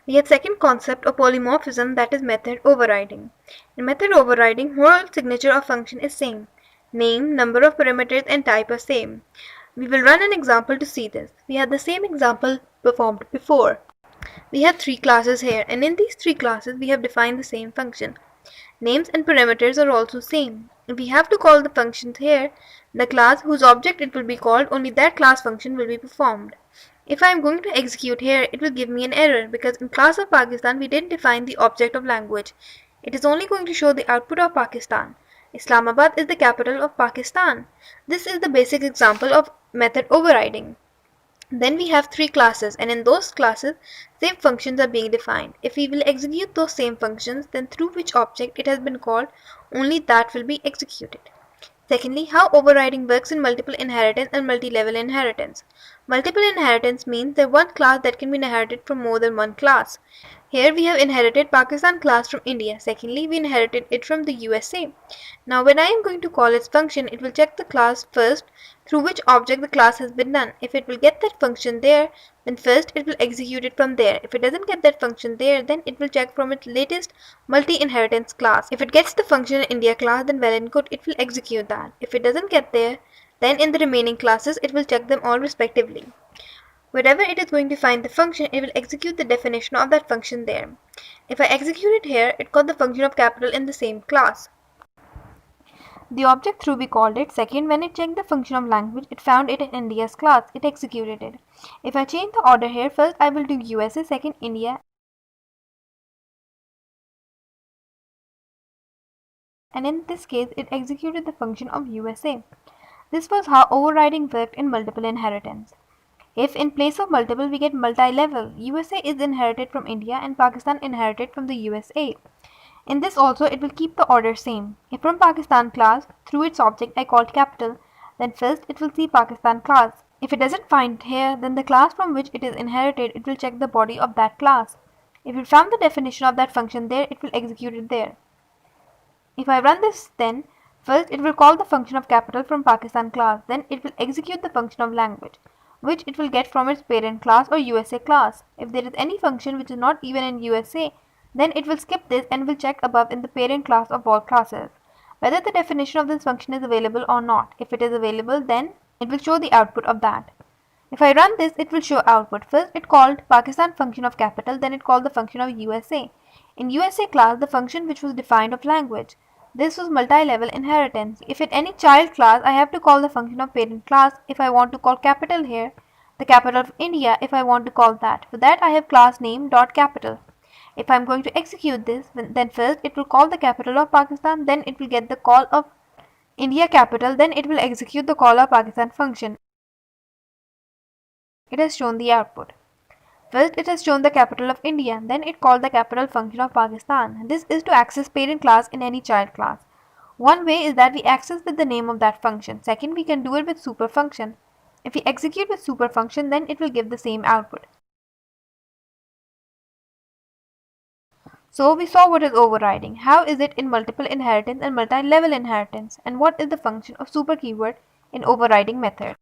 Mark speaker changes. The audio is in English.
Speaker 1: We have second concept of polymorphism, that is method overriding. In method overriding, whole signature of function is same. Name, number of parameters and type are same. We will run an example to see this. We had the same example performed before. We have three classes here, and in these three classes we have defined the same function. Names and parameters are also same. If we have to call the functions here, the class whose object it will be called, only that class function will be performed. If I am going to execute here, it will give me an error because in class of Pakistan we didn't define the object of language. It is only going to show the output of Pakistan. Islamabad is the capital of Pakistan. This is the basic example of method overriding. Then we have three classes, and in those classes same functions are being defined. If we will execute those same functions, then through which object it has been called, only that will be executed. Secondly, how overriding works in multiple inheritance and multi-level inheritance. Multiple inheritance means that one class that can be inherited from more than one class. Here we have inherited Pakistan class from India. Secondly, we inherited it from the USA. Now when I am going to call its function, it will check the class first through which object the class has been done. If it will get that function there, then first it will execute it from there. If it doesn't get that function there, then it will check from its latest multi-inheritance class. If it gets the function in India class, then well and good, it will execute that. If it doesn't get there, then in the remaining classes it will check them all respectively. Wherever it is going to find the function, it will execute the definition of that function there. If I execute it here, it got the function of capital in the same class. The object through we called it. Second, when it checked the function of language, it found it in India's class. It executed it. If I change the order here, first I will do USA, second India, and in this case it executed the function of USA. This was how overriding worked in multiple inheritance. If in place of multiple we get multi-level, USA is inherited from India and Pakistan inherited from the USA. In this also it will keep the order same. If from Pakistan class, through its object I called capital, then first it will see Pakistan class. If it doesn't find here, then the class from which it is inherited, it will check the body of that class. If it found the definition of that function there, it will execute it there. If I run this, then first it will call the function of capital from Pakistan class, then it will execute the function of language, which it will get from its parent class or USA class. If there is any function which is not even in USA, then it will skip this and will check above in the parent class of all classes whether the definition of this function is available or not. If it is available, then it will show the output of that. If I run this, it will show output. First it called Pakistan function of capital, then it called the function of USA. In USA class, the function which was defined of language. This was multi-level inheritance. If in any child class, I have to call the function of parent class. If I want to call capital here, the capital of India, if I want to call that. For that I have class name dot capital. If I am going to execute this, then first it will call the capital of Pakistan, then it will get the call of India capital, then it will execute the call of Pakistan function. It has shown the output. First it has shown the capital of India, then it called the capital function of Pakistan. This is to access parent class in any child class. One way is that we access with the name of that function. Second, we can do it with super function. If we execute with super function, then it will give the same output. So we saw what is overriding. How is it in multiple inheritance and multi-level inheritance? And what is the function of super keyword in overriding method?